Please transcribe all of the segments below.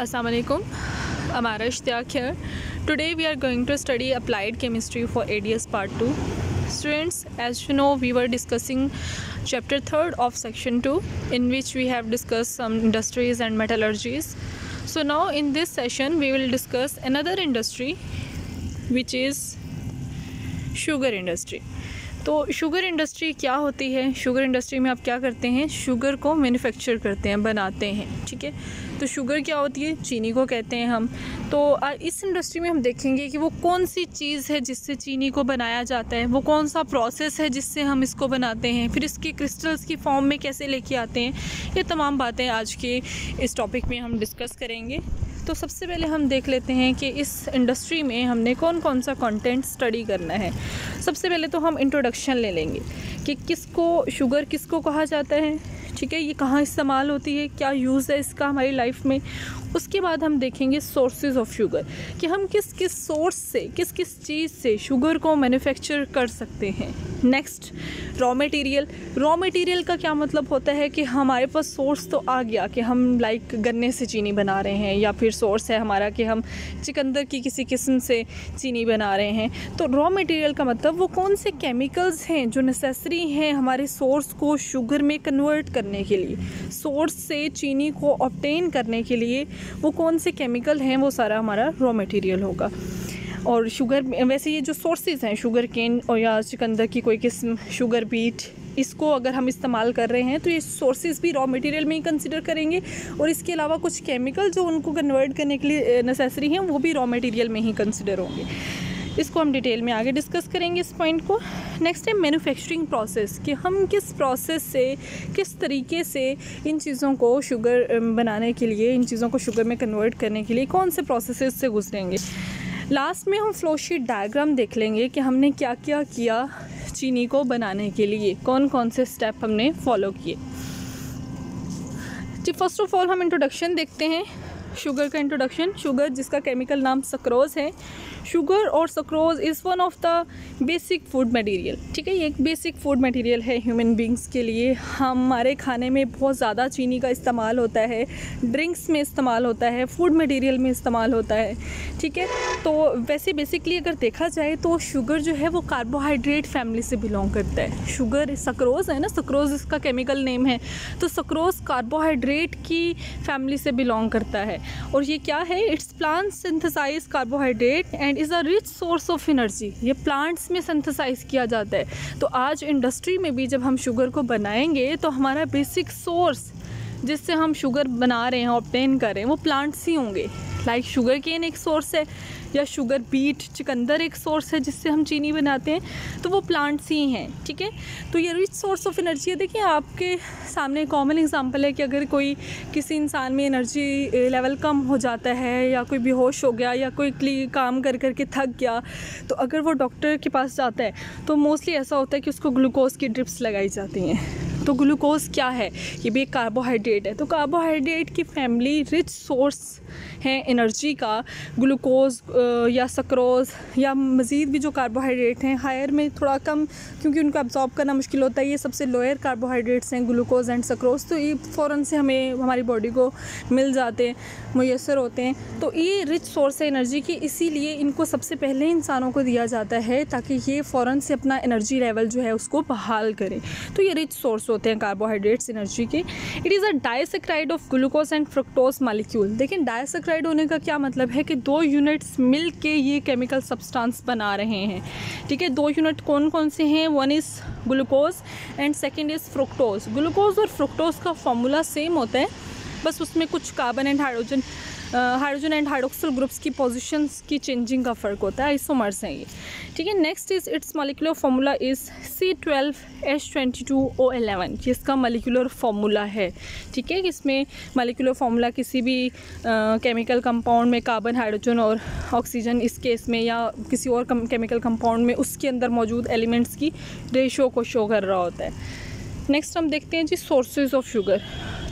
Assalamu alaikum. I'm Ara Ishtiyaq here. Today we are going to study applied chemistry for ADS part 2. Students, as you know, we were discussing chapter 3rd of section 2, in which we have discussed some industries and metallurgies. So now in this session we will discuss another industry, which is sugar industry. तो sugar industry क्या होती है? Sugar industry में आप क्या करते हैं? Sugar को मैन्युफैक्चर करते हैं, बनाते हैं, ठीक है। तो शुगर क्या होती है? चीनी को कहते हैं हम। तो इस इंडस्ट्री में हम देखेंगे कि वो कौन सी चीज़ है जिससे चीनी को बनाया जाता है, वो कौन सा प्रोसेस है जिससे हम इसको बनाते हैं, फिर इसके क्रिस्टल्स की फॉर्म में कैसे लेके आते हैं। ये तमाम बातें आज के इस टॉपिक में हम डिस्कस करेंगे। तो सबसे पहले हम देख लेते हैं कि इस इंडस्ट्री में हमने कौन कौन सा कंटेंट स्टडी करना है। सबसे पहले तो हम इंट्रोडक्शन ले लेंगे कि शुगर किसको कहा जाता है, ठीक है, ये कहाँ इस्तेमाल होती है, क्या यूज़ है इसका हमारी लाइफ में। उसके बाद हम देखेंगे सोर्सेज ऑफ शुगर, कि हम किस किस सोर्स से, किस किस चीज़ से शुगर को मैन्युफैक्चर कर सकते हैं। नेक्स्ट, रॉ मटेरियल का क्या मतलब होता है कि हमारे पास सोर्स तो आ गया कि हम लाइक गन्ने से चीनी बना रहे हैं, या फिर सोर्स है हमारा कि हम चुकंदर की किसी किस्म से चीनी बना रहे हैं। तो रॉ मटेरियल का मतलब वो कौन से केमिकल्स हैं जो नेसेसरी हैं हमारे सोर्स को शुगर में कन्वर्ट करने के लिए, सोर्स से चीनी को ऑब्टेन करने के लिए वो कौन से केमिकल हैं, वो सारा हमारा रॉ मटेरियल होगा। और शुगर, वैसे ये जो सोर्सेज हैं, शुगर केन और या चुकंदर की कोई किस्म, शुगर बीट, इसको अगर हम इस्तेमाल कर रहे हैं तो ये सोर्सेज भी रॉ मटेरियल में ही कंसिडर करेंगे, और इसके अलावा कुछ केमिकल जो उनको कन्वर्ट करने के लिए नेसेसरी हैं वो भी रॉ मटेरियल में ही कंसिडर होंगे। इसको हम डिटेल में आगे डिस्कस करेंगे इस पॉइंट को। नेक्स्ट है मैन्युफैक्चरिंग प्रोसेस, कि हम किस प्रोसेस से, किस तरीके से इन चीज़ों को शुगर बनाने के लिए, इन चीज़ों को शुगर में कन्वर्ट करने के लिए कौन से प्रोसेस से गुजरेंगे। लास्ट में हम फ्लोशीट डायग्राम देख लेंगे कि हमने क्या क्या किया चीनी को बनाने के लिए, कौन कौन से स्टेप हमने फॉलो किए। जी, फर्स्ट ऑफ ऑल हम इंट्रोडक्शन देखते हैं, शुगर का इंट्रोडक्शन। शुगर, जिसका केमिकल नाम सक्रोज है। शुगर और sucrose is one of the basic food material, ठीक है, ये एक बेसिक फूड मटेरियल है ह्यूमन बींग्स के लिए। हमारे खाने में बहुत ज़्यादा चीनी का इस्तेमाल होता है, ड्रिंक्स में इस्तेमाल होता है, फूड मटेरियल में इस्तेमाल होता है, ठीक है। तो वैसे बेसिकली अगर देखा जाए तो शुगर जो है वो कार्बोहाइड्रेट फैमिली से बिलोंग करता है। शुगर, सक्रोज है ना, सक्रोज इसका केमिकल नेम है, तो सक्रोज कार्बोहाइड्रेट की फैमिली से बिलोंग करता है। और ये क्या है? It's plant synthesise carbohydrate and is a rich source of energy. ये प्लांट्स में सिंथेसाइज किया जाता है। तो आज इंडस्ट्री में भी जब हम शुगर को बनाएंगे तो हमारा बेसिक सोर्स जिससे हम शुगर बना रहे हैं, ऑब्टेन कर रहे हैं, वो प्लांट्स ही होंगे। लाइक शुगर केन एक सोर्स है, या शुगर बीट, चुकंदर एक सोर्स है जिससे हम चीनी बनाते हैं, तो वो प्लांट्स ही हैं, ठीक है। तो ये रिच सोर्स ऑफ एनर्जी है। देखिए आपके सामने कॉमन एग्जांपल है कि अगर कोई, किसी इंसान में एनर्जी लेवल कम हो जाता है, या कोई बेहोश हो गया, या कोई काम कर करके थक गया, तो अगर वो डॉक्टर के पास जाता है तो मोस्टली ऐसा होता है कि उसको ग्लूकोज की ड्रिप्स लगाई जाती हैं। तो ग्लूकोज क्या है? ये भी एक कार्बोहाइड्रेट है। तो कार्बोहाइड्रेट की फैमिली रिच सोर्स है एनर्जी का, ग्लूकोज या सक्रोज या मज़ीद भी जो कार्बोहाइड्रेट हैं, हायर में थोड़ा कम क्योंकि उनको अब्जॉर्ब करना मुश्किल होता है, ये सबसे लोअर कार्बोहाइड्रेट्स हैं, ग्लूकोज एंड सक्रोज। तो ये फ़ौरन से हमें, हमारी बॉडी को मिल जाते हैं, मुयस्सर होते हैं। तो ये रिच सोर्स है एनर्जी की, इसीलिए इनको सबसे पहले इंसानों को दिया जाता है ताकि ये फ़ौरन से अपना एनर्जी लेवल जो है उसको बहाल करें। तो ये रिच सोर्स होते हैं कार्बोहाइड्रेट्स एनर्जी के। It is a disaccharide of glucose and fructose molecule. देखें, डाइसेक्राइड होने का क्या मतलब है कि 2 यूनिट्स मिल के ये केमिकल सब्सटेंस बना रहे हैं, ठीक है। 2 यूनिट कौन कौन से हैं? One is glucose and second is fructose. Glucose और फ्रुक्टोज का फॉर्मूला सेम होता है, बस उसमें कुछ carbon and hydrogen and hydroxyl groups की पोजीशंस की चेंजिंग का फ़र्क होता है, आइसोमर्स हैं ये, ठीक है। Next is it's molecular formula is C12H22O11, ये इसका मॉलिक्यूलर फार्मूला है, ठीक है। इसमें मॉलिक्यूलर फार्मूला किसी भी केमिकल कंपाउंड में कार्बन, हाइड्रोजन और ऑक्सीजन इस केस में, या किसी और केमिकल कंपाउंड में उसके अंदर मौजूद एलिमेंट्स की रेशो को शो कर रहा होता है। नेक्स्ट हम देखते हैं जी सोर्सेज ऑफ शुगर।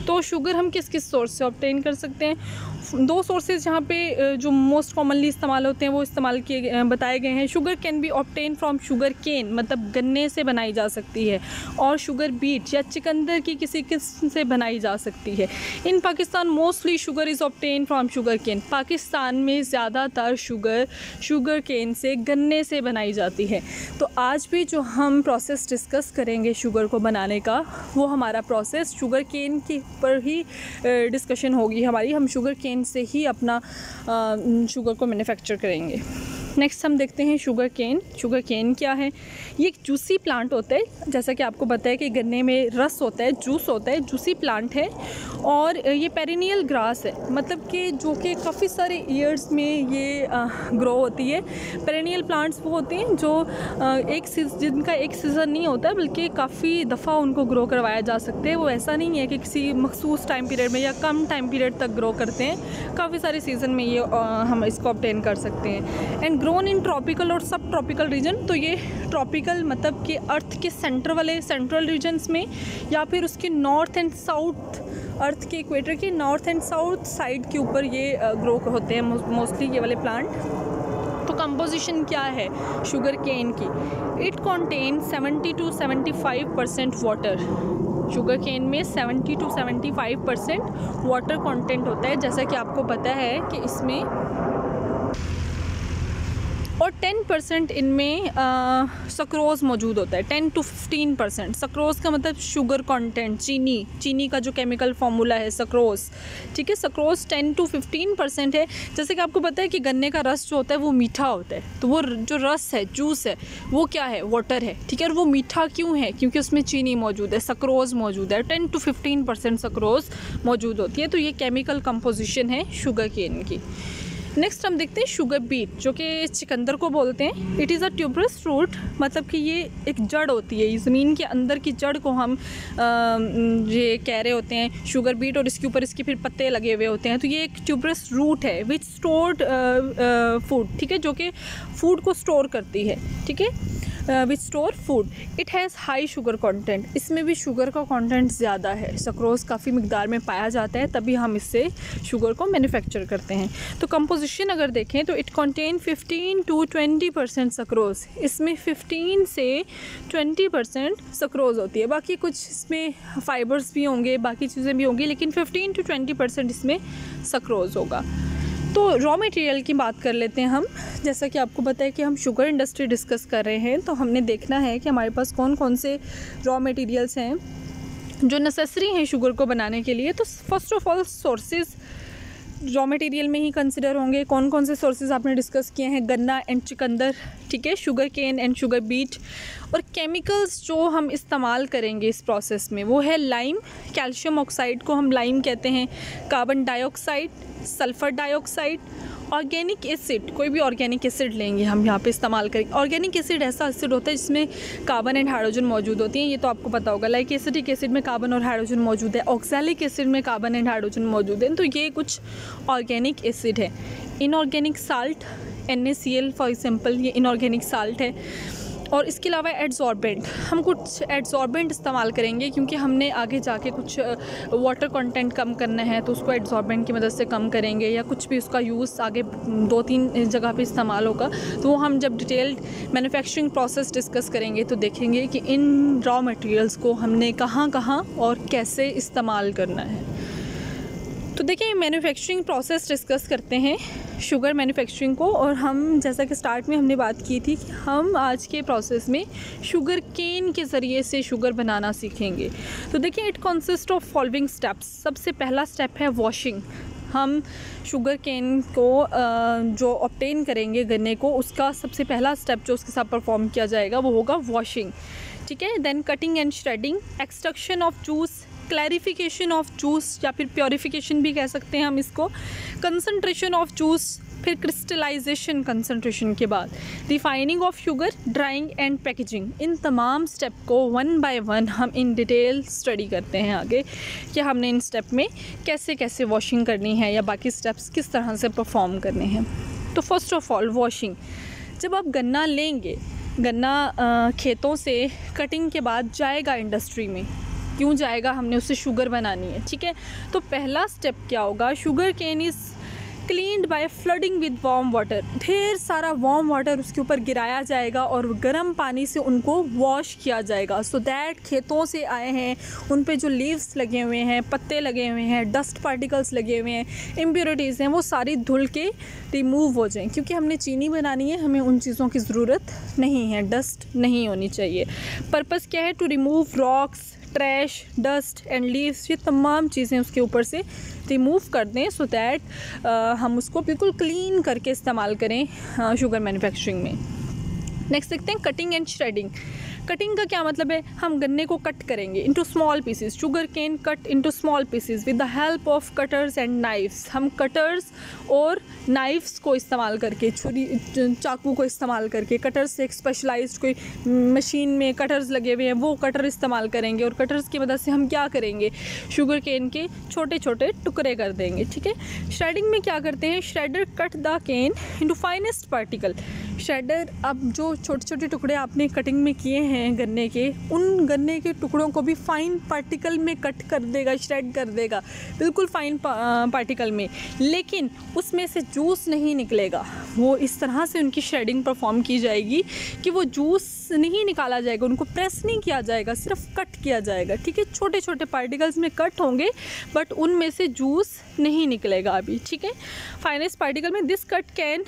तो शुगर हम किस किस सोर्स से ऑब्टेन कर सकते हैं? दो सोर्सेज जहाँ पे जो मोस्ट कॉमनली इस्तेमाल होते हैं वो इस्तेमाल किए बताए गए हैं। Sugar can be obtain from sugar cane, मतलब गन्ने से बनाई जा सकती है, और शुगर बीट या चिकंदर की किसी किस्म से बनाई जा सकती है। In Pakistan mostly sugar is obtain from sugar cane. Pakistan में ज़्यादातर शुगर केन से, गन्ने से बनाई जाती है। तो आज भी जो हम प्रोसेस डिस्कस करेंगे शुगर को बनाने का, वो हमारा प्रोसेस शुगर केन के ऊपर ही डिस्कशन होगी हमारी। हम शुगर केन से ही अपना शुगर को मैन्युफैक्चर करेंगे। नेक्स्ट हम देखते हैं शुगर केन। शुगर केन क्या है? ये एक जूसी प्लांट होता है, जैसा कि आपको पता है कि गन्ने में रस होता है, जूस होता है, जूसी प्लांट है। और ये पेरिनियल ग्रास है, मतलब कि जो कि काफ़ी सारे ईयर्स में ये ग्रो होती है। पेरिनियल प्लांट्स वो होते हैं जो जिनका एक सीज़न नहीं होता, बल्कि काफ़ी दफ़ा उनको ग्रो करवाया जा सकते हैं। वो ऐसा नहीं है कि किसी मखसूस टाइम पीरियड में या कम टाइम पीरियड तक ग्रो करते हैं, काफ़ी सारे सीज़न में ये हम इसको ऑब्टेन कर सकते हैं। एंड ग्रोन इन ट्रॉपिकल और सब ट्रॉपिकल रीजन। तो ये ट्रॉपिकल मतलब कि अर्थ के सेंटर वाले सेंट्रल रीजन्स में, या फिर उसके नॉर्थ एंड साउथ, अर्थ के इक्वेटर के नॉर्थ एंड साउथ साइड के ऊपर ये ग्रो होते हैं मोस्टली ये वाले प्लांट। तो कंपोजिशन क्या है शुगर केन की? It contain 70 to 75% water. Sugar cane में 70 to 75% वाटर कंटेंट होता है, जैसा कि आपको पता है कि इसमें, और 10% इनमें सक्रोज़ मौजूद होता है। 10 to 15%। सक्रोज़ का मतलब शुगर कंटेंट, चीनी का जो केमिकल फार्मूला है सक्रोज़, ठीक है। सक्रोज़ 10 to 15% है। जैसे कि आपको पता है कि गन्ने का रस जो होता है वो मीठा होता है, तो वो जो रस है, जूस है, वो क्या है? वाटर है, ठीक है। और वो मीठा क्यों है? क्योंकि उसमें चीनी मौजूद है, सक्रोज़ मौजूद है। 10 to 15% सक्रोज़ मौजूद होती है। तो ये केमिकल कंपोजिशन है शुगर केन की। नेक्स्ट हम देखते हैं शुगर बीट, जो कि चिकंदर को बोलते हैं। It is a tuberous fruit, मतलब कि ये एक जड़ होती है, ज़मीन के अंदर की जड़ को हम ये कह रहे होते हैं शुगर बीट, और इसके ऊपर इसके फिर पत्ते लगे हुए होते हैं। तो ये एक ट्यूबरस रूट है विच स्टोर्ड फूड, ठीक है, जो कि फूड को स्टोर करती है, ठीक है, विच store food. It has high sugar content. इसमें भी शुगर का कंटेंट ज़्यादा है, सक्रोज़ काफ़ी मिकदार में पाया जाता है, तभी हम इससे शुगर को मैन्युफैक्चर करते हैं। तो कंपोजिशन अगर देखें तो इट कंटेन 15 to 20% सक्रोज़। इसमें 15 से 20% सक्रोज़ होती है। बाकी कुछ इसमें फाइबर्स भी होंगे, बाकी चीज़ें भी होंगी, लेकिन 15 to 20% इसमें सक्रोज़ होगा। तो रॉ मटेरियल की बात कर लेते हैं हम। जैसा कि आपको पता है कि हम शुगर इंडस्ट्री डिस्कस कर रहे हैं, तो हमने देखना है कि हमारे पास कौन कौन से रॉ मटेरियल्स हैं जो नेसेसरी हैं शुगर को बनाने के लिए। तो first of all sources raw material में ही कंसिडर होंगे। कौन कौन से सोर्सेज आपने डिस्कस किए हैं? गन्ना एंड चिकंदर, ठीक है, sugar cane and sugar beet. और केमिकल्स जो हम इस्तेमाल करेंगे इस प्रोसेस में वो है लाइम, कैल्शियम ऑक्साइड को हम लाइम कहते हैं, carbon dioxide, sulphur dioxide, organic acid, कोई भी ऑर्गेनिक एसिड लेंगे हम यहाँ पे इस्तेमाल करेंगे। ऑर्गेनिक एसिड ऐसा एसिड होता है जिसमें कार्बन एंड हाइड्रोजन मौजूद होती हैं, ये तो आपको पता होगा। लाइक एसिडिक एसिड में कार्बन और हाइड्रोजन मौजूद है, ऑक्सैलिक एसिड में कार्बन एंड हाइड्रोजन मौजूद है। तो ये कुछ ऑर्गेनिक एसिड है। Inorganic salt, NaCl for example, ये इनऑर्गेनिक साल्ट है। और इसके अलावा एड्सॉर्बेंट, हम कुछ एड्सॉर्बेंट इस्तेमाल करेंगे क्योंकि हमने आगे जाके कुछ वाटर कंटेंट कम करना है, तो उसको एड्सॉर्बेंट की मदद से कम करेंगे, या कुछ भी उसका यूज़ आगे 2-3 जगह पे इस्तेमाल होगा। तो वो हम जब डिटेल्ड मैन्युफैक्चरिंग प्रोसेस डिस्कस करेंगे तो देखेंगे कि इन रॉ मटेरियल्स को हमने कहाँ कहाँ और कैसे इस्तेमाल करना है। तो देखिए मैन्युफैक्चरिंग प्रोसेस डिस्कस करते हैं शुगर मैन्युफैक्चरिंग को। और हम जैसा कि स्टार्ट में हमने बात की थी कि हम आज के प्रोसेस में शुगर केन के ज़रिए से शुगर बनाना सीखेंगे। तो देखिए it consist of following steps. सबसे पहला स्टेप है वॉशिंग। हम शुगर केन को जो ऑब्टेन करेंगे गन्ने को, उसका सबसे पहला स्टेप जो उसके साथ परफॉर्म किया जाएगा वो होगा वॉशिंग, ठीक है। Then cutting and shredding, extraction of juice, clarification of juice या फिर प्योरिफिकेशन भी कह सकते हैं हम इसको, कंसंट्रेशन ऑफ जूस, फिर क्रिस्टलाइजेशन कंसंट्रेशन के बाद, refining of sugar, drying and packaging. इन तमाम स्टेप को 1 by 1 हम इन डिटेल स्टडी करते हैं आगे कि हमने इन स्टेप में कैसे कैसे वॉशिंग करनी है या बाकी स्टेप्स किस तरह से परफॉर्म करने हैं। तो फर्स्ट ऑफ ऑल वॉशिंग। जब आप गन्ना लेंगे, गन्ना खेतों से कटिंग के बाद जाएगा इंडस्ट्री में, क्यों जाएगा, हमने उससे शुगर बनानी है, ठीक है। तो पहला स्टेप क्या होगा, sugar cane is cleaned by flooding with warm water, ढेर सारा वार्म वाटर उसके ऊपर गिराया जाएगा और गर्म पानी से उनको वॉश किया जाएगा, सो दैट खेतों से आए हैं उन पे जो लीव्स लगे हुए हैं, पत्ते लगे हुए हैं, डस्ट पार्टिकल्स लगे हुए हैं, इम्प्योरिटीज़ हैं, वो सारी धुल के रिमूव हो जाएं, क्योंकि हमने चीनी बनानी है, हमें उन चीज़ों की ज़रूरत नहीं है, डस्ट नहीं होनी चाहिए। पर्पस क्या है, to remove rocks, trash, dust and leaves, ये तमाम चीज़ें उसके ऊपर से रिमूव कर दें, सो दैट हम उसको बिल्कुल क्लीन करके इस्तेमाल करें शुगर मैन्युफैक्चरिंग में। नेक्स्ट देखते हैं कटिंग एंड श्रेडिंग। कटिंग का क्या मतलब है, हम गन्ने को कट करेंगे into small pieces, sugar cane cut into small pieces with the help of cutters and knifes. हम कटर्स और नाइफ्स को इस्तेमाल करके, छुरी चाकू को इस्तेमाल करके, कटर्स से एक स्पेशलाइज्ड कोई मशीन में कटर्स लगे हुए हैं, वो कटर इस्तेमाल करेंगे और कटर्स की मदद से हम क्या करेंगे, शुगर केन के छोटे छोटे टुकड़े कर देंगे, ठीक है। श्रेडिंग में क्या करते हैं, shredder cut the cane into finest particle. Shredder अब जो छोटे छोटे टुकड़े आपने कटिंग में किए हैं गन्ने के, उन गन्ने के टुकड़ों को भी फाइन पार्टिकल में कट कर देगा, श्रेड कर देगा, बिल्कुल फाइन पार्टिकल में, लेकिन उसमें से जूस नहीं निकलेगा। वो इस तरह से उनकी श्रेडिंग परफॉर्म की जाएगी कि वो जूस नहीं निकाला जाएगा, उनको प्रेस नहीं किया जाएगा, सिर्फ कट किया जाएगा, ठीक है। छोटे छोटे पार्टिकल्स में कट होंगे बट उनमें से जूस नहीं निकलेगा अभी, ठीक है। फाइनेस्ट पार्टिकल में this cut can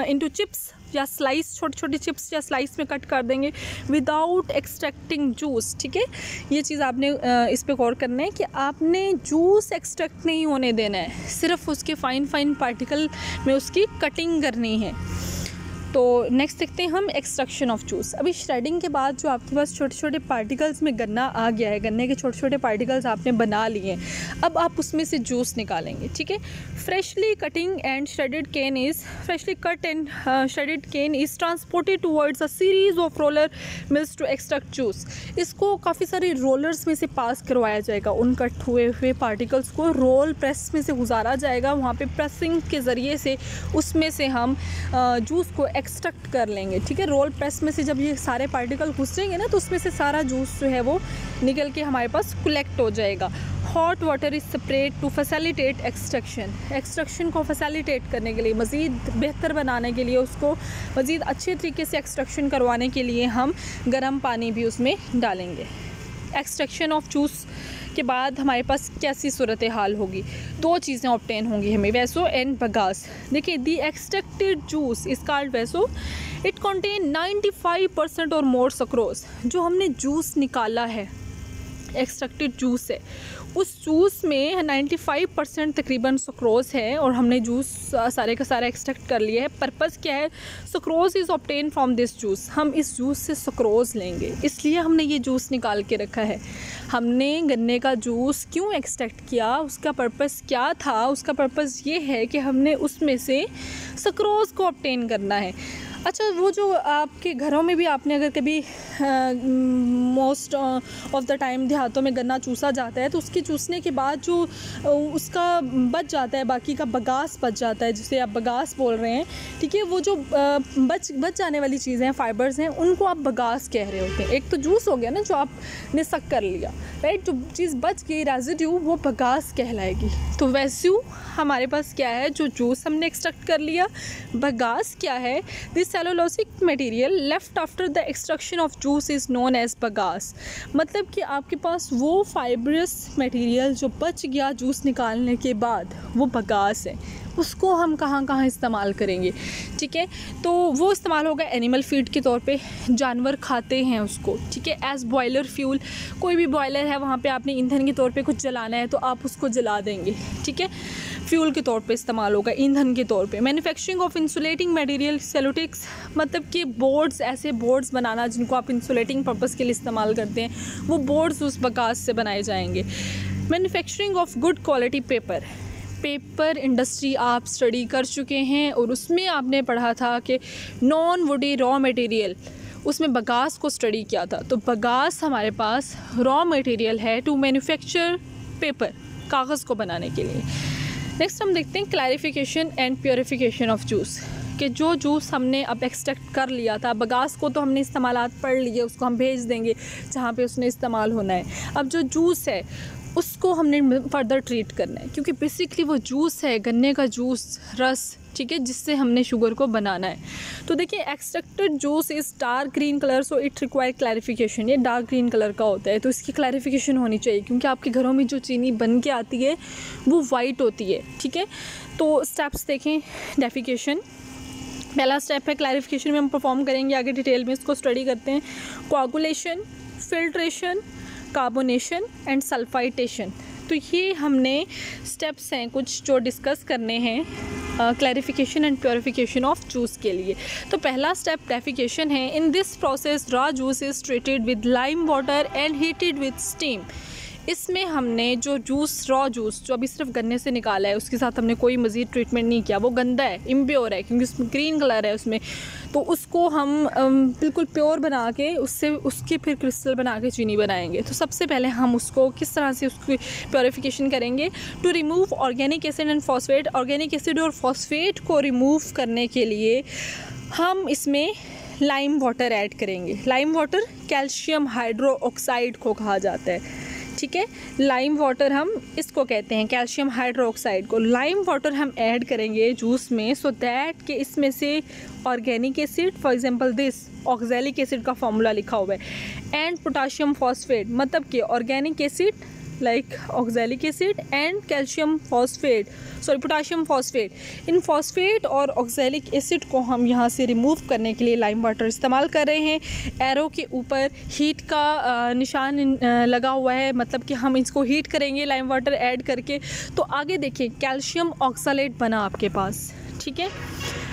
into chips या स्लाइस, छोटे छोटे चिप्स या स्लाइस में कट कर देंगे विदाउट एक्सट्रैक्टिंग जूस, ठीक है। ये चीज़ आपने इस पे गौर करना है कि आपने जूस एक्सट्रैक्ट नहीं होने देना है, सिर्फ उसके फाइन फाइन पार्टिकल में उसकी कटिंग करनी है। तो नेक्स्ट देखते हैं हम एक्सट्रैक्शन ऑफ जूस। अभी श्रेडिंग के बाद जो आपके पास छोटे छोटे पार्टिकल्स में गन्ना आ गया है, गन्ने के छोटे छोटे पार्टिकल्स आपने बना लिए हैं, अब आप उसमें से जूस निकालेंगे, ठीक है। Freshly cutting and shredded cane is freshly cut and shredded cane is transported towards a series of roller mills to extract juice. इसको काफ़ी सारे रोलर्स में से पास करवाया जाएगा, उन कट हुए हुए पार्टिकल्स को रोल प्रेस में से गुजारा जाएगा, वहाँ पे प्रेसिंग के ज़रिए से उसमें से हम जूस को एक्सट्रैक्ट कर लेंगे, ठीक है। रोल प्रेस में से जब ये सारे पार्टिकल घुसेंगे ना, तो उसमें से सारा जूस जो है वो निकल के हमारे पास कलेक्ट हो जाएगा। Hot water is separate to facilitate extraction को फैसिलिटेट करने के लिए, मज़ीद बेहतर बनाने के लिए, उसको मज़ीद अच्छे तरीके से एक्सट्रैक्शन करवाने के लिए हम गर्म पानी भी उसमें डालेंगे। एक्सट्रैक्शन ऑफ जूस के बाद हमारे पास कैसी सूरत हाल होगी, दो चीज़ें ऑब्टेन होंगी हमें, वैसो एंड बगास। देखिए, the extracted juice is called vaso, it contain 95% और मोर सक्रोज। जो हमने जूस निकाला है, एक्सट्रैक्टेड जूस है, उस जूस में 95% तकरीबन सक्रोज है और हमने जूस सारे का सारा एक्सट्रैक्ट कर लिया है। पर्पस क्या है, sucrose is obtain from this juice, हम इस जूस से सक्रोज लेंगे, इसलिए हमने ये जूस निकाल के रखा है। हमने गन्ने का जूस क्यों एक्सट्रैक्ट किया, उसका पर्पस क्या था, उसका पर्पस ये है कि हमने उसमें से सक्रोज को ऑब्टेन करना है। अच्छा, वो जो आपके घरों में भी आपने अगर कभी मोस्ट ऑफ द टाइम देहातों में गन्ना चूसा जाता है, तो उसके चूसने के बाद जो उसका बच जाता है, बाकी का बगास बच जाता है, जिसे आप बगास बोल रहे हैं, ठीक है। वो जो बच जाने वाली चीज़ें हैं, फाइबर्स हैं, उनको आप बगास कह रहे होते हैं। एक तो जूस हो गया ना जो आपने सक कर लिया, राइट, जो चीज़ बच गई रेजिड्यू, वो बगास कहलाएगी। तो वैस्यू हमारे पास क्या है, जो जूस हमने एक्सट्रैक्ट कर लिया, बगास क्या है, this cellulosic material left after the extraction of juice is known as bagasse. मतलब कि आपके पास वो फाइब्रस मटेरियल जो बच गया जूस निकालने के बाद, वो बगास है। उसको हम कहाँ कहाँ इस्तेमाल करेंगे, ठीक है। तो वो इस्तेमाल होगा एनिमल फीड के तौर पे, जानवर खाते हैं उसको, ठीक है। एज बॉयलर फ्यूल, कोई भी बॉयलर है वहाँ पे आपने ईंधन के तौर पे कुछ जलाना है तो आप उसको जला देंगे, ठीक है। फ्यूल के तौर पे इस्तेमाल होगा, ईंधन के तौर पे। मैन्युफैक्चरिंग ऑफ इंसुलेटिंग मटेरियल, सेलुटिक्स, मतलब कि बोर्ड्स, ऐसे बोर्ड्स बनाना जिनको आप इंसुलेटिंग पर्पज़ के लिए इस्तेमाल करते हैं, वो बोर्ड्स उस बगास से बनाए जाएंगे। Manufacturing of good quality paper industry आप स्टडी कर चुके हैं और उसमें आपने पढ़ा था कि नॉन वुडी रॉ मटेरियल, उसमें बगास को स्टडी किया था। तो बगास हमारे पास रॉ मटेरियल है टू मैन्युफैक्चर पेपर, कागज़ को बनाने के लिए। नेक्स्ट हम देखते हैं clarification and purification of juice. कि जो जूस हमने अब एक्सट्रैक्ट कर लिया था, बगास को तो हमने इस्तेमालात पढ़ लिए, उसको हम भेज देंगे जहाँ पे उसने इस्तेमाल होना है। अब जो जूस है उसको हमने फर्दर ट्रीट करना है, क्योंकि बेसिकली वो जूस है, गन्ने का जूस, रस, ठीक है, जिससे हमने शुगर को बनाना है। तो देखिए extracted juice is dark green colour, so it require clarification. ये डार्क ग्रीन कलर का होता है, तो इसकी क्लैरिफिकेशन होनी चाहिए, क्योंकि आपके घरों में जो चीनी बन के आती है वो वाइट होती है, ठीक है। तो स्टेप्स देखें, डेफिकेशन पहला स्टेप है, क्लैरिफिकेशन में हम परफॉर्म करेंगे, आगे डिटेल में इसको स्टडी करते हैं। Coagulation, filtration, carbonation and sulphitation. तो ये हमने स्टेप्स हैं कुछ जो डिस्कस करने हैं clarification and purification of juice के लिए। तो पहला स्टेप डेफिकेशन है। इन this process raw juice is treated with lime water and heated with steam. इसमें हमने जो जूस, रॉ जूस जो अभी सिर्फ गन्ने से निकाला है, उसके साथ हमने कोई मज़ीद ट्रीटमेंट नहीं किया, वो गंदा है, इम्प्योर है, क्योंकि उसमें ग्रीन कलर है उसमें, तो उसको हम बिल्कुल प्योर बना के उसके फिर क्रिस्टल बना के चीनी बनाएंगे। तो सबसे पहले हम उसको किस तरह से उसकी प्योरिफिकेशन करेंगे। To remove organic acid and phosphate, organic acid और फॉस्फेट को रिमूव करने के लिए हम इसमें लाइम वाटर ऐड करेंगे। लाइम वाटर कैल्शियम हाइड्रोक्साइड को कहा जाता है, ठीक है। लाइम वाटर हम इसको कहते हैं, कैल्शियम हाइड्रोक्साइड को। लाइम वाटर हम ऐड करेंगे जूस में, सो दैट कि इसमें से organic acid, for example this oxalic acid का फॉर्मूला लिखा हुआ है, एंड पोटाशियम फॉस्फेट, मतलब कि organic acid like oxalic acid and calcium phosphate, sorry potassium phosphate, in phosphate और ऑक्सैलिक एसिड को हम यहाँ से रिमूव करने के लिए लाइम वाटर इस्तेमाल कर रहे हैं। एरो के ऊपर हीट का निशान लगा हुआ है, मतलब कि हम इसको हीट करेंगे लाइम वाटर ऐड करके। तो आगे देखिए कैल्शियम ऑक्सलेट बना आपके पास, ठीक है।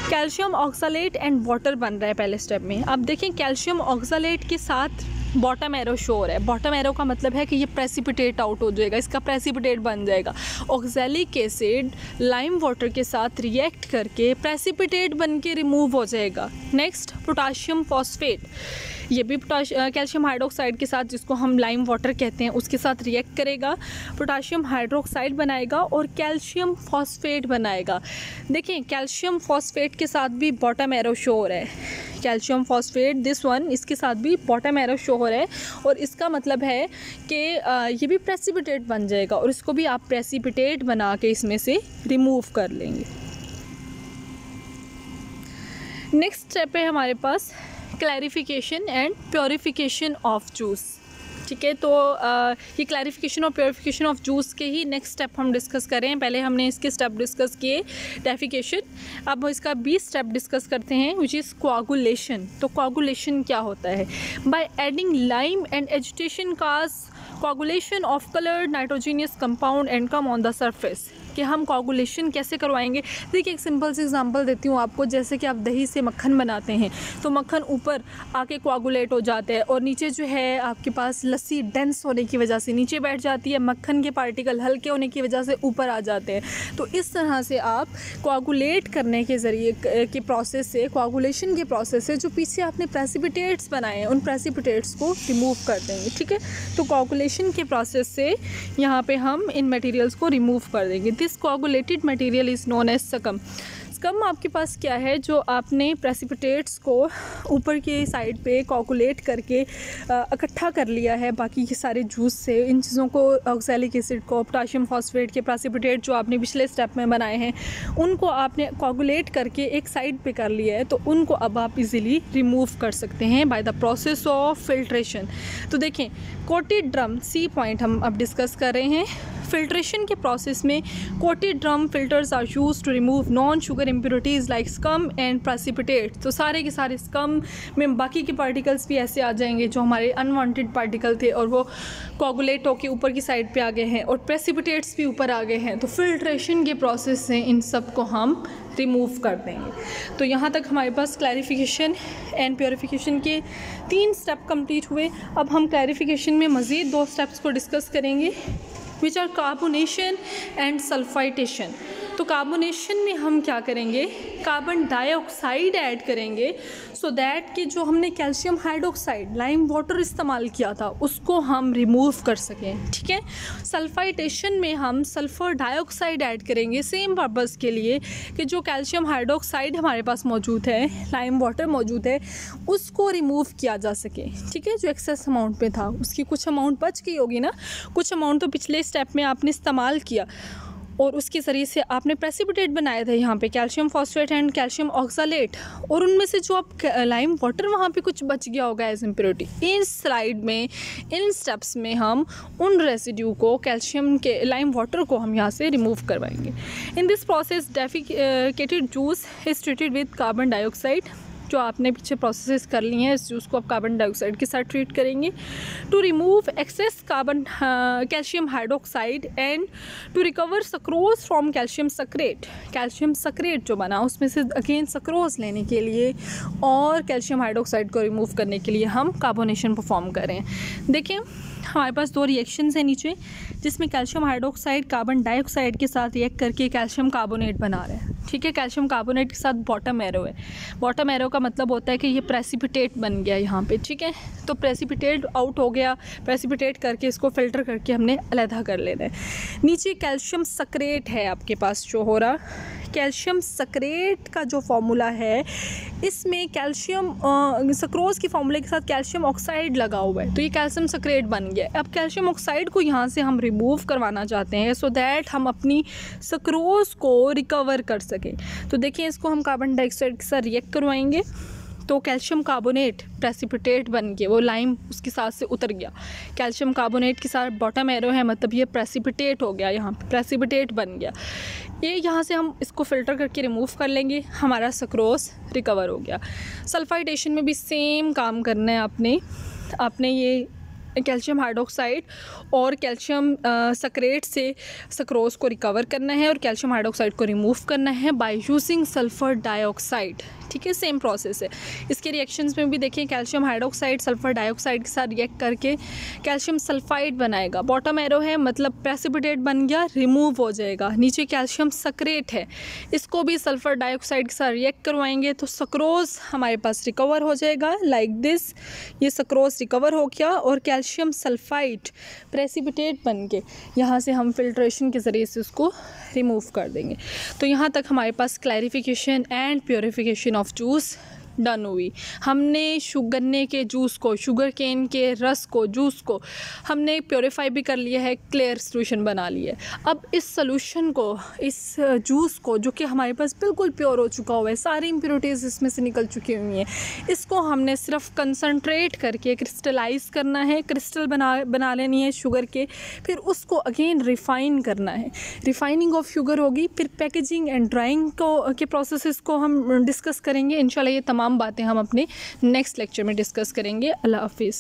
कैल्शियम ऑक्सलेट एंड वाटर बन रहा है पहले स्टेप में। अब देखें कैल्शियम ऑक्सलेट के साथ बॉटम एरो शो हो रहा है। बॉटम एरो का मतलब है कि ये प्रेसिपिटेट आउट हो जाएगा, इसका प्रेसिपिटेट बन जाएगा। ऑक्सैलिक एसिड लाइम वाटर के साथ रिएक्ट करके प्रेसिपिटेट बन के रिमूव हो जाएगा। नेक्स्ट पोटाशियम फॉस्फेट, ये भी कैल्शियम हाइड्रोक्साइड के साथ, जिसको हम लाइम वाटर कहते हैं, उसके साथ रिएक्ट करेगा, पोटाशियम हाइड्रोक्साइड बनाएगा और कैल्शियम फॉस्फेट बनाएगा। देखिए कैल्शियम फॉस्फेट के साथ भी बॉटम एरो शो हो रहा है, कैल्शियम फॉस्फेट दिस वन, इसके साथ भी बॉटम एरो शो हो रहा है, और इसका मतलब है कि ये भी प्रेसिपिटेट बन जाएगा, और इसको भी आप प्रेसिपिटेट बना के इसमें से रिमूव कर लेंगे। नेक्स्ट स्टेप है हमारे पास clarification and purification of juice, ठीक है। तो ये क्लैरिफिकेशन और प्योरिफिकेशन ऑफ जूस के ही नेक्स्ट स्टेप हम डिस्कस कर रहे हैं। पहले हमने इसके स्टेप डिस्कस किए डेफिकेशन, अब इसका 20 स्टेप डिस्कस करते हैं, विच इज़ कोआगुलेशन। तो कोआगुलेशन क्या होता है? By adding lime and agitation cause coagulation of coloured nitrogenous compound and come on the surface. कि हम कोआगुलेशन कैसे करवाएंगे। देखिए एक सिंपल सी एग्जांपल देती हूँ आपको, जैसे कि आप दही से मक्खन बनाते हैं तो मक्खन ऊपर आके कोआगुलेट हो जाते हैं और नीचे जो है आपके पास लस्सी डेंस होने की वजह से नीचे बैठ जाती है, मक्खन के पार्टिकल हल्के होने की वजह से ऊपर आ जाते हैं। तो इस तरह से आप कोआगुलेट करने के ज़रिए के प्रोसेस से, कोआगुलेशन के प्रोसेस से जो पीछे आपने प्रेसिपिटेट्स बनाए हैं उन प्रेसिपिटेट्स को रिमूव कर देंगे, ठीक है। तो कोआगुलेशन के प्रोसेस से यहाँ पे हम इन मटेरियल्स को रिमूव कर देंगे। This coagulated material is known as scum. Scum आपके पास क्या है, जो आपने प्रेसिपिटेट्स को ऊपर के साइड पे कोआगुलेट करके इकट्ठा कर लिया है बाकी के सारे जूस से। इन चीज़ों को, ऑक्सैलिक एसिड को, पोटाशियम फॉस्फेट के प्रेसिपिटेट जो आपने पिछले स्टेप में बनाए हैं उनको आपने कोआगुलेट करके एक साइड पे कर लिया है, तो उनको अब आप इजीली रिमूव कर सकते हैं by the process of filtration. तो देखें कोटेड ड्रम, सी पॉइंट हम अब डिस्कस कर रहे हैं। फिल्ट्रेशन के प्रोसेस में coated drum filters are use to remove non sugar impurities like scum and precipitate. तो सारे के सारे स्कम में बाकी के पार्टिकल्स भी ऐसे आ जाएंगे जो हमारे अनवांटेड पार्टिकल थे और वो कोआगुलेट होकर ऊपर की साइड पे आ गए हैं और प्रेसिपिटेट्स भी ऊपर आ गए हैं। तो फिल्ट्रेशन के प्रोसेस से इन सब को हम रिमूव कर देंगे। तो यहाँ तक हमारे पास क्लैरिफिकेशन एंड प्योरिफिकेशन के 3 स्टेप कंप्लीट हुए। अब हम क्लैरिफिकेशन में मज़ीद 2 स्टेप्स को डिस्कस करेंगे, which are carbonation and sulphitation. तो तो कार्बोनेशन में हम क्या करेंगे, कार्बन डाइऑक्साइड ऐड करेंगे सो दैट कि जो हमने कैल्शियम हाइड्रोक्साइड लाइम वाटर इस्तेमाल किया था उसको हम रिमूव कर सकें। ठीक है, सल्फाइटेशन में हम सल्फ़र डाइऑक्साइड ऐड करेंगे सेम पर्पज़ के लिए कि जो कैल्शियम हाइड्रोक्साइड हमारे पास मौजूद है, लाइम वाटर मौजूद है, उसको रिमूव किया जा सके। ठीक है, जो एक्सेस अमाउंट में था उसकी कुछ अमाउंट बच गई होगी ना, कुछ अमाउंट तो पिछले स्टेप में आपने इस्तेमाल किया और उसके ज़रिए से आपने प्रेसिपिटेट बनाए थे यहाँ पे calcium phosphate and calcium oxalate, और उनमें से जो आप लाइम वाटर वहाँ पे कुछ बच गया होगा एज इम्प्योरिटी। इस स्लाइड में इन स्टेप्स में हम उन रेसिड्यू को, कैल्शियम के लाइम वाटर को हम यहाँ से रिमूव करवाएंगे। In this process defecated juice is treated with carbon dioxide. जो आपने पीछे प्रोसेस कर ली हैं, इस जूस को आप कार्बन डाइऑक्साइड के साथ ट्रीट करेंगे to remove excess carbon calcium hydroxide and to recover sucrose from calcium saccharate. Calcium saccharate जो बना उसमें से अगेन सक्रोज लेने के लिए और कैल्शियम हाइड्रोक्साइड को रिमूव करने के लिए हम कार्बोनेशन परफॉर्म कर रहे हैं। देखिए हमारे पास दो रिएक्शंस हैं नीचे, जिसमें कैल्शियम हाइड्रोक्साइड कार्बन डाइऑक्साइड के साथ रिएक्ट करके कैल्शियम कार्बोनेट बना रहे हैं। ठीक है, कैल्शियम कार्बोनेट के साथ बॉटम एरो है। बॉटम एरो का मतलब होता है कि ये प्रेसिपिटेट बन गया यहाँ पे। ठीक है, तो प्रेसिपिटेट आउट हो गया, प्रेसिपिटेट करके इसको फिल्टर करके हमने अलहदा कर लेना है। नीचे कैल्शियम सक्रेट है आपके पास जो हो रहा, कैल्शियम सक्रेट का जो फॉर्मूला है इसमें कैल्शियम सक्रोज की फॉर्मूले के साथ कैल्शियम ऑक्साइड लगा हुआ है, तो ये कैल्शियम सक्रेट बन गया। अब कैल्शियम ऑक्साइड को यहाँ से हम रिमूव करवाना चाहते हैं सो दैट हम अपनी सक्रोज को रिकवर कर सकें। तो देखिए इसको हम कार्बन डाइऑक्साइड के साथ रिएक्ट करवाएंगे तो कैल्शियम कार्बोनेट प्रेसिपिटेट बन के वो लाइम उसके साथ से उतर गया। कैल्शियम कार्बोनेट के साथ बॉटम एरो है, मतलब ये प्रेसिपिटेट हो गया, यहाँ पे प्रेसिपिटेट बन गया। ये यहाँ से हम इसको फ़िल्टर करके रिमूव कर लेंगे, हमारा सक्रोज रिकवर हो गया। सल्फाइटेशन में भी सेम काम करना है आपने ये कैल्शियम हाइड्रोक्साइड और कैल्शियम सक्रेट से सक्रोज को रिकवर करना है और कैल्शियम हाइड्रोक्साइड को रिमूव करना है बाय यूजिंग सल्फ़र डाइऑक्साइड। ठीक है, सेम प्रोसेस है। इसके रिएक्शंस में भी देखिए कैल्शियम हाइड्रोक्साइड सल्फ़र डाइऑक्साइड के साथ रिएक्ट करके कैल्शियम सल्फाइड बनाएगा। बॉटम एरो है मतलब प्रेसिपिटेट बन गया, रिमूव हो जाएगा। नीचे कैल्शियम सक्रेट है, इसको भी सल्फ़र डाइऑक्साइड के साथ रिएक्ट करवाएंगे तो सक्रोज हमारे पास रिकवर हो जाएगा लाइक दिस। ये सक्रोज रिकवर हो गया और कैल्शियम सल्फाइड प्रेसिपिटेट बन के यहाँ से हम फिल्ट्रेशन के ज़रिए से उसको रिमूव कर देंगे। तो यहाँ तक हमारे पास clarification and purification of juice done हुई। हमने गन्ने के जूस को, शुगर केन के रस को, जूस को हमने प्योरीफाई भी कर लिया है, क्लियर सोल्यूशन बना लिया है। अब इस सोल्यूशन को, इस जूस को जो कि हमारे पास बिल्कुल प्योर हो चुका हुआ है, सारी इम्प्योरिटीज़ इसमें से निकल चुकी हुई हैं, इसको हमने सिर्फ कंसनट्रेट करके क्रिस्टलाइज करना है, क्रिस्टल बना लेनी है शुगर के, फिर उसको अगेन रिफ़ाइन करना है। रिफ़ाइनिंग ऑफ शुगर होगी, फिर पैकेजिंग एंड ड्राइंग के प्रोसेसेस को हम डिस्कस करेंगे। इंशाल्लाह ये तमाम बातें हम अपने नेक्स्ट लेक्चर में डिस्कस करेंगे। अल्लाह हाफिज़।